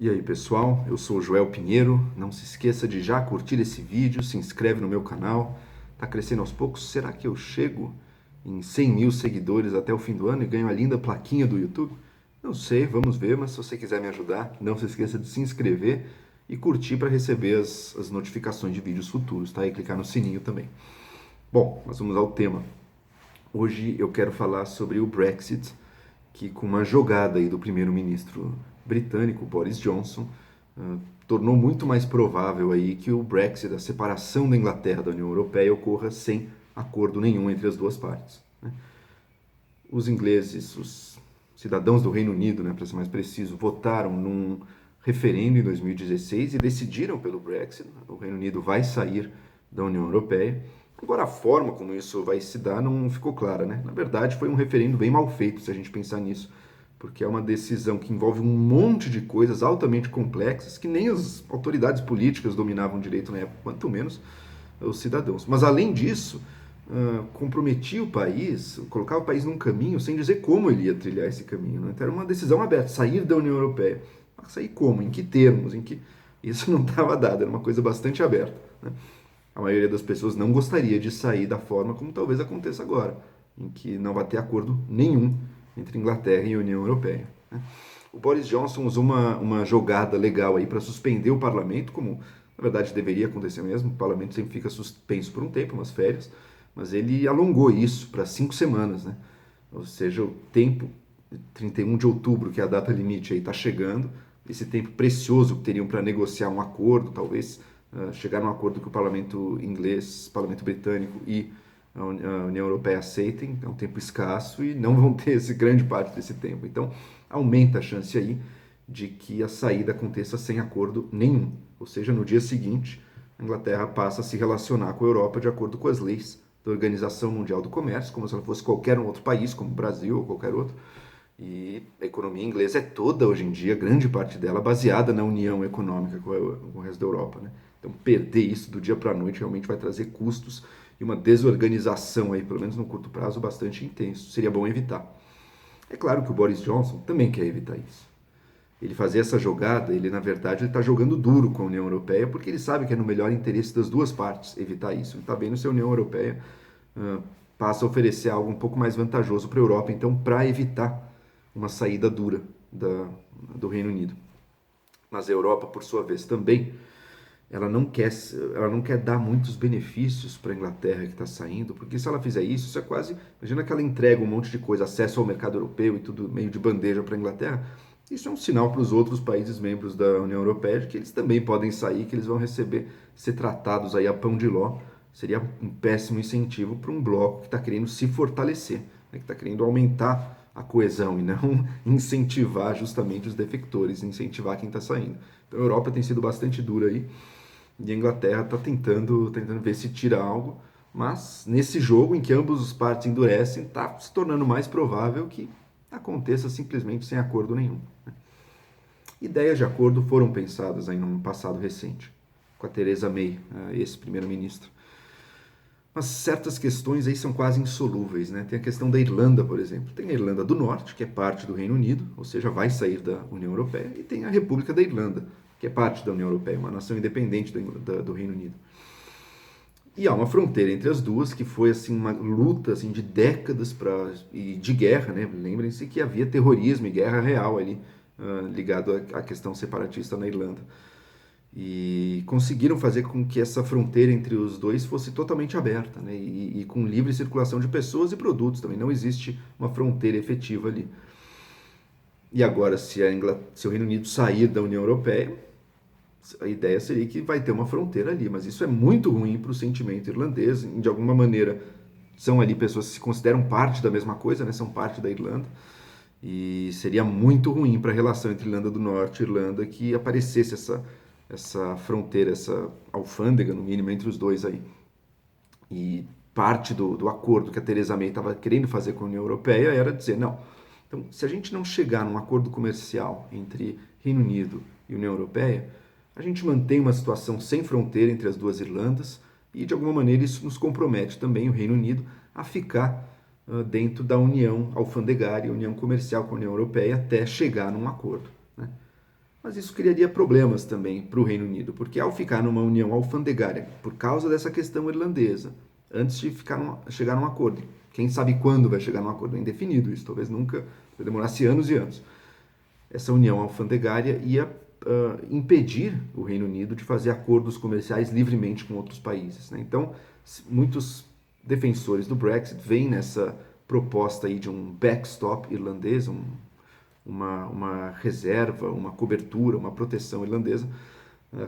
E aí pessoal, eu sou o Joel Pinheiro, não se esqueça de já curtir esse vídeo, se inscreve no meu canal, tá crescendo aos poucos, será que eu chego em 100 mil seguidores até o fim do ano e ganho a linda plaquinha do YouTube? Não sei, vamos ver, mas se você quiser me ajudar, não se esqueça de se inscrever e curtir para receber as notificações de vídeos futuros, tá? E clicar no sininho também. Bom, mas vamos ao tema. Hoje eu quero falar sobre o Brexit, que com uma jogada aí do primeiro-ministro britânico, Boris Johnson, tornou muito mais provável aí que o Brexit, a separação da Inglaterra da União Europeia, ocorra sem acordo nenhum entre as duas partes. Né? Os ingleses, os cidadãos do Reino Unido, né, para ser mais preciso, votaram num referendo em 2016 e decidiram pelo Brexit. O Reino Unido vai sair da União Europeia. Agora, a forma como isso vai se dar não ficou clara, né? Na verdade, foi um referendo bem mal feito, se a gente pensar nisso, porque é uma decisão que envolve um monte de coisas altamente complexas que nem as autoridades políticas dominavam direito na época, quanto menos os cidadãos. Mas, além disso, comprometia o país, colocava o país num caminho sem dizer como ele ia trilhar esse caminho. Né? Então, era uma decisão aberta, sair da União Europeia. Mas sair como? Em que termos? Em que... Isso não estava dado, era uma coisa bastante aberta. Né? A maioria das pessoas não gostaria de sair da forma como talvez aconteça agora, em que não vai ter acordo nenhum entre Inglaterra e União Europeia. Né? O Boris Johnson usou uma jogada legal aí para suspender o parlamento, como na verdade deveria acontecer mesmo. O parlamento sempre fica suspenso por um tempo, umas férias, mas ele alongou isso para 5 semanas, né? Ou seja, o tempo, 31 de outubro, que é a data limite, aí está chegando, esse tempo precioso que teriam para negociar um acordo, talvez chegar num acordo que o parlamento inglês, o parlamento britânico e a União Europeia aceitem, é um tempo escasso e não vão ter esse grande parte desse tempo. Então, aumenta a chance aí de que a saída aconteça sem acordo nenhum. Ou seja, no dia seguinte, a Inglaterra passa a se relacionar com a Europa de acordo com as leis da Organização Mundial do Comércio, como se ela fosse qualquer um outro país, como o Brasil ou qualquer outro. E a economia inglesa é toda, hoje em dia, grande parte dela, baseada na união econômica com o resto da Europa. Né? Então, perder isso do dia para a noite realmente vai trazer custos e uma desorganização, aí, pelo menos no curto prazo, bastante intenso. Seria bom evitar. É claro que o Boris Johnson também quer evitar isso. Ele fazer essa jogada, ele na verdade está jogando duro com a União Europeia, porque ele sabe que é no melhor interesse das duas partes evitar isso. Ele está vendo se a União Europeia passa a oferecer algo um pouco mais vantajoso para a Europa, então, para evitar uma saída dura do Reino Unido. Mas a Europa, por sua vez, também ela não quer dar muitos benefícios para a Inglaterra que está saindo, porque se ela fizer isso, isso é quase. Imagina que ela entrega um monte de coisa, acesso ao mercado europeu e tudo meio de bandeja para a Inglaterra. Isso é um sinal para os outros países membros da União Europeia de que eles também podem sair, que eles vão receber, ser tratados aí a pão de ló. Seria um péssimo incentivo para um bloco que está querendo se fortalecer, né, que está querendo aumentar a coesão e não incentivar justamente os defectores, incentivar quem está saindo. Então a Europa tem sido bastante dura aí e a Inglaterra está tentando ver se tira algo, mas nesse jogo em que ambos os partes endurecem, está se tornando mais provável que aconteça simplesmente sem acordo nenhum. Ideias de acordo foram pensadas aí num passado recente, com a Theresa May, ex-primeira-ministra. Mas certas questões aí são quase insolúveis, né? Tem a questão da Irlanda, por exemplo. Tem a Irlanda do Norte, que é parte do Reino Unido, ou seja, vai sair da União Europeia, e tem a República da Irlanda, que é parte da União Europeia, uma nação independente do Reino Unido. E há uma fronteira entre as duas que foi assim uma luta assim de décadas e de guerra, né? Lembrem-se que havia terrorismo e guerra real ali ligado à questão separatista na Irlanda. E conseguiram fazer com que essa fronteira entre os dois fosse totalmente aberta, né? E com livre circulação de pessoas e produtos também. Não existe uma fronteira efetiva ali. E agora, se o Reino Unido sair da União Europeia, a ideia seria que vai ter uma fronteira ali, mas isso é muito ruim para o sentimento irlandês. De alguma maneira, são ali pessoas que se consideram parte da mesma coisa, né? São parte da Irlanda. E seria muito ruim para a relação entre Irlanda do Norte e Irlanda que aparecesse essa fronteira, essa alfândega, no mínimo, entre os dois aí. E parte do acordo que a Theresa May estava querendo fazer com a União Europeia era dizer, não, então se a gente não chegar num acordo comercial entre Reino Unido e União Europeia, a gente mantém uma situação sem fronteira entre as duas Irlandas e, de alguma maneira, isso nos compromete também, o Reino Unido, a ficar dentro da união alfandegária, união comercial com a União Europeia, até chegar num acordo. Né? mas isso criaria problemas também para o Reino Unido, porque ao ficar numa união alfandegária, por causa dessa questão irlandesa, antes de chegar num acordo, quem sabe quando vai chegar num acordo, é indefinido isso, talvez nunca, demorasse anos e anos, essa união alfandegária ia impedir o Reino Unido de fazer acordos comerciais livremente com outros países, né? Então, muitos defensores do Brexit veem nessa proposta aí de um backstop irlandês, uma reserva, uma cobertura, uma proteção irlandesa,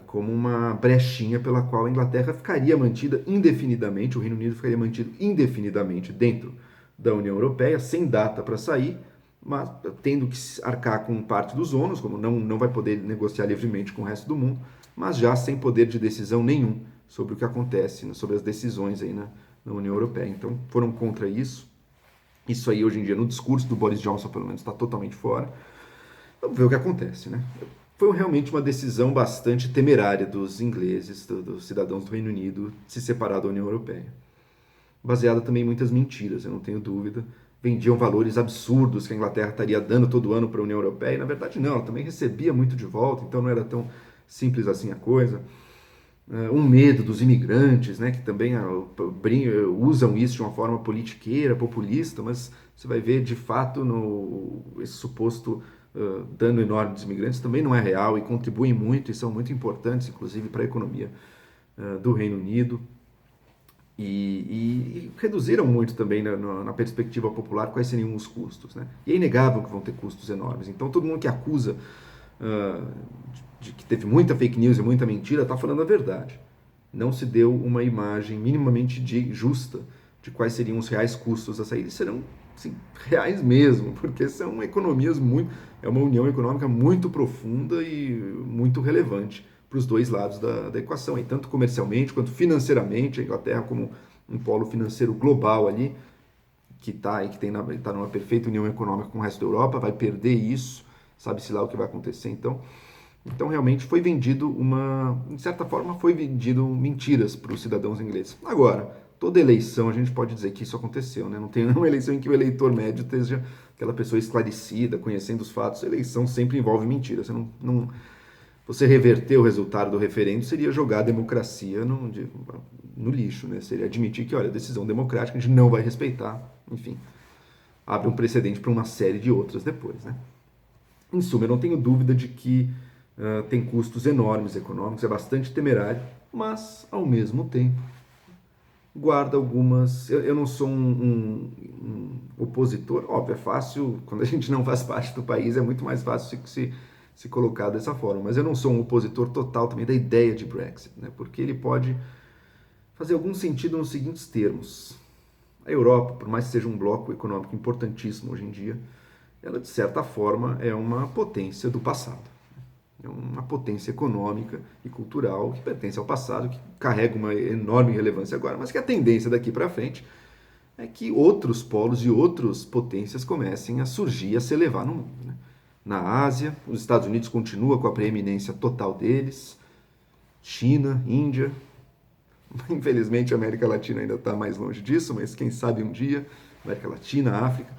como uma brechinha pela qual a Inglaterra ficaria mantida indefinidamente, o Reino Unido ficaria mantido indefinidamente dentro da União Europeia, sem data para sair, mas tendo que arcar com parte dos ônus, como não vai poder negociar livremente com o resto do mundo, mas já sem poder de decisão nenhum sobre o que acontece, né, sobre as decisões aí na União Europeia. Então foram contra isso. Isso aí hoje em dia no discurso do Boris Johnson pelo menos está totalmente fora. Vamos ver o que acontece, né? Foi realmente uma decisão bastante temerária dos ingleses, dos cidadãos do Reino Unido, se separar da União Europeia. Baseada também em muitas mentiras, eu não tenho dúvida. Vendiam valores absurdos que a Inglaterra estaria dando todo ano para a União Europeia, e na verdade não, ela também recebia muito de volta, então não era tão simples assim a coisa. Um medo dos imigrantes, né, que também usam isso de uma forma politiqueira, populista, mas você vai ver de fato esse suposto dano enorme dos imigrantes também não é real e contribuem muito e são muito importantes, inclusive, para a economia do Reino Unido. E reduziram muito também na perspectiva popular quais seriam os custos, né? E é inegável que vão ter custos enormes. Então todo mundo que acusa de que teve muita fake news e muita mentira está falando a verdade. Não se deu uma imagem minimamente justa de quais seriam os reais custos da saída. E serão assim, reais mesmo, porque são economias é uma união econômica muito profunda e muito relevante para os dois lados da equação, e tanto comercialmente quanto financeiramente, a Inglaterra como um polo financeiro global ali, que está numa perfeita união econômica com o resto da Europa, vai perder isso, sabe-se lá o que vai acontecer. Então realmente foi vendido de certa forma foi vendido mentiras para os cidadãos ingleses. Agora, toda eleição a gente pode dizer que isso aconteceu, né? Não tem nenhuma eleição em que o eleitor médio esteja aquela pessoa esclarecida, conhecendo os fatos. A eleição sempre envolve mentiras. Você reverter o resultado do referendo seria jogar a democracia no lixo, né? Seria admitir que, olha, decisão democrática a gente não vai respeitar, enfim, abre um precedente para uma série de outras depois, né? Em suma, eu não tenho dúvida de que tem custos enormes econômicos, é bastante temerário, mas, ao mesmo tempo, guarda algumas... Eu não sou um opositor, óbvio, é fácil, quando a gente não faz parte do país, é muito mais fácil se colocar dessa forma, mas eu não sou um opositor total também da ideia de Brexit, né? Porque ele pode fazer algum sentido nos seguintes termos. A Europa, por mais que seja um bloco econômico importantíssimo hoje em dia, ela de certa forma é uma potência do passado. É uma potência econômica e cultural que pertence ao passado, que carrega uma enorme relevância agora, mas que a tendência daqui para frente é que outros polos e outras potências comecem a surgir, a se elevar no mundo, né? Na Ásia, os Estados Unidos continuam com a preeminência total deles, China, Índia, infelizmente a América Latina ainda está mais longe disso, mas quem sabe um dia, América Latina, África.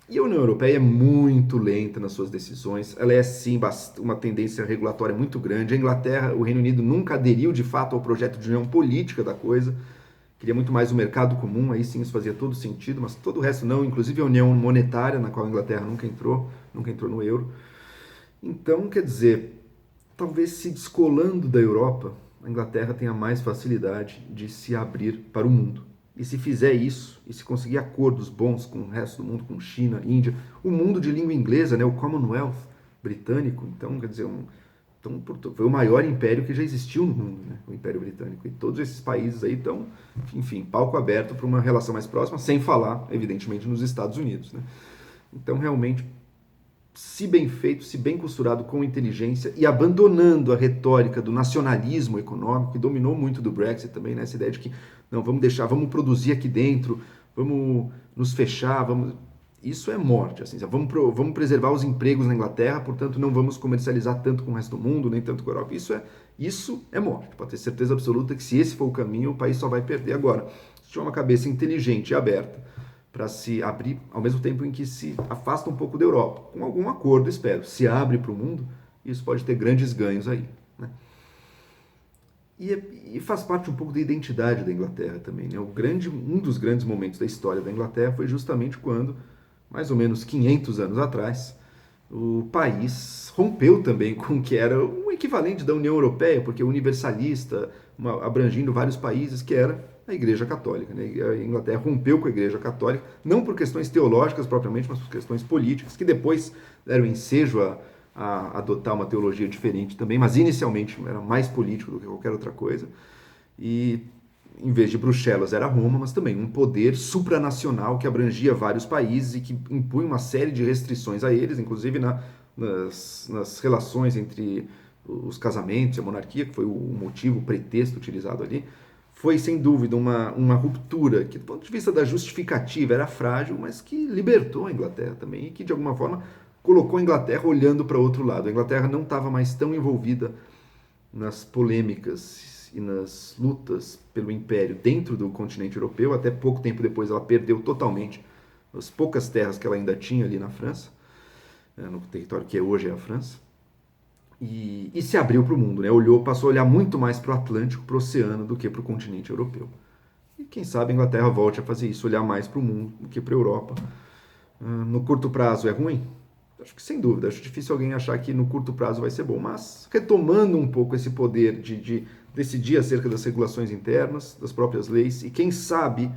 E a União Europeia é muito lenta nas suas decisões, ela é sim uma tendência regulatória muito grande. A Inglaterra, o Reino Unido nunca aderiu de fato ao projeto de união política da coisa, queria muito mais o mercado comum, aí sim isso fazia todo sentido, mas todo o resto não, inclusive a união monetária, na qual a Inglaterra nunca entrou no euro. Então, quer dizer, talvez se descolando da Europa, a Inglaterra tenha mais facilidade de se abrir para o mundo. E se fizer isso, e se conseguir acordos bons com o resto do mundo, com China, Índia, o mundo de língua inglesa, né, o Commonwealth britânico, então, quer dizer, foi o maior império que já existiu no mundo, né, o Império Britânico. E todos esses países aí estão, enfim, palco aberto para uma relação mais próxima, sem falar, evidentemente, nos Estados Unidos, né. Então, realmente, se bem feito, se bem costurado com inteligência e abandonando a retórica do nacionalismo econômico, que dominou muito do Brexit também, né? Essa ideia de que não, vamos produzir aqui dentro, vamos nos fechar, isso é morte, assim, vamos preservar os empregos na Inglaterra, portanto não vamos comercializar tanto com o resto do mundo, nem tanto com a Europa. Isso é morte, pode ter certeza absoluta que se esse for o caminho, o país só vai perder. Agora, se tiver uma cabeça inteligente e aberta para se abrir, ao mesmo tempo em que se afasta um pouco da Europa, com algum acordo, espero, se abre para o mundo, Isso pode ter grandes ganhos aí, né? E faz parte um pouco da identidade da Inglaterra também, né? Um dos grandes momentos da história da Inglaterra foi justamente quando, mais ou menos 500 anos atrás, o país rompeu também com o que era um equivalente da União Europeia, porque universalista, abrangindo vários países, que era a Igreja Católica, né? A Inglaterra rompeu com a Igreja Católica, não por questões teológicas propriamente, mas por questões políticas, que depois deram ensejo a adotar uma teologia diferente também, mas inicialmente era mais político do que qualquer outra coisa. E em vez de Bruxelas era Roma, mas também um poder supranacional que abrangia vários países e que impunha uma série de restrições a eles, inclusive nas relações entre os casamentos e a monarquia, que foi o motivo, o pretexto utilizado ali. Foi sem dúvida uma ruptura que, do ponto de vista da justificativa, era frágil, mas que libertou a Inglaterra também e que, de alguma forma, colocou a Inglaterra olhando para outro lado. A Inglaterra não estava mais tão envolvida nas polêmicas e nas lutas pelo império dentro do continente europeu. Até pouco tempo depois ela perdeu totalmente as poucas terras que ela ainda tinha ali na França, no território que hoje é a França. E se abriu para o mundo, né? Passou a olhar muito mais para o Atlântico, para o oceano, do que para o continente europeu. E quem sabe a Inglaterra volte a fazer isso, olhar mais para o mundo do que para a Europa. No curto prazo é ruim? Acho que sem dúvida, acho difícil alguém achar que no curto prazo vai ser bom, mas retomando um pouco esse poder de decidir acerca das regulações internas, das próprias leis, e quem sabe,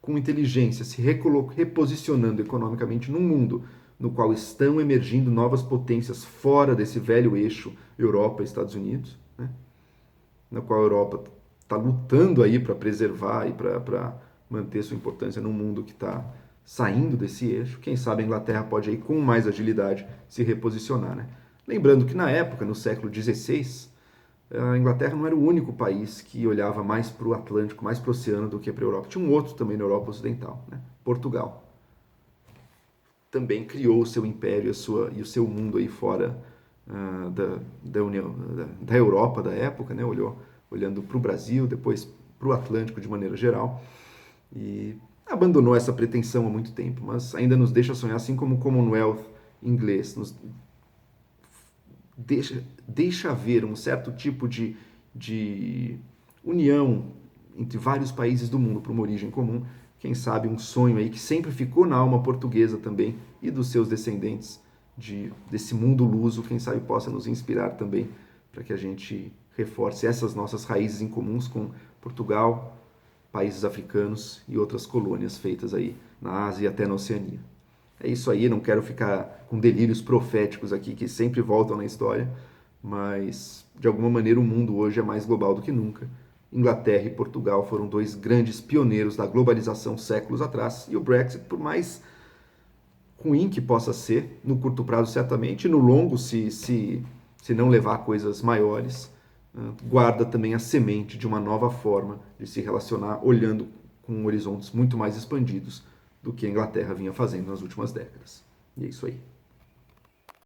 com inteligência, se reposicionando economicamente num mundo no qual estão emergindo novas potências fora desse velho eixo Europa e Estados Unidos, né? Na qual a Europa está lutando aí para preservar e para manter sua importância num mundo que está saindo desse eixo. Quem sabe a Inglaterra pode aí com mais agilidade se reposicionar, né? Lembrando que na época, no século XVI, a Inglaterra não era o único país que olhava mais para o Atlântico, mais para o oceano do que para a Europa. Tinha um outro também na Europa Ocidental, né? Portugal. Também criou o seu império e o seu mundo aí fora da União, da Europa da época, né? Olhando para o Brasil, depois para o Atlântico de maneira geral. E abandonou essa pretensão há muito tempo, mas ainda nos deixa sonhar, assim como o Commonwealth inglês nos deixa haver um certo tipo de união entre vários países do mundo para uma origem comum. Quem sabe um sonho aí que sempre ficou na alma portuguesa também e dos seus descendentes desse mundo luso, quem sabe possa nos inspirar também para que a gente reforce essas nossas raízes em comuns com Portugal, países africanos e outras colônias feitas aí na Ásia e até na Oceania. É isso aí, não quero ficar com delírios proféticos aqui que sempre voltam na história, mas de alguma maneira o mundo hoje é mais global do que nunca. Inglaterra e Portugal foram dois grandes pioneiros da globalização séculos atrás, e o Brexit, por mais ruim que possa ser, no curto prazo certamente, e no longo, se não levar a coisas maiores, guarda também a semente de uma nova forma de se relacionar, olhando com horizontes muito mais expandidos do que a Inglaterra vinha fazendo nas últimas décadas. E é isso aí.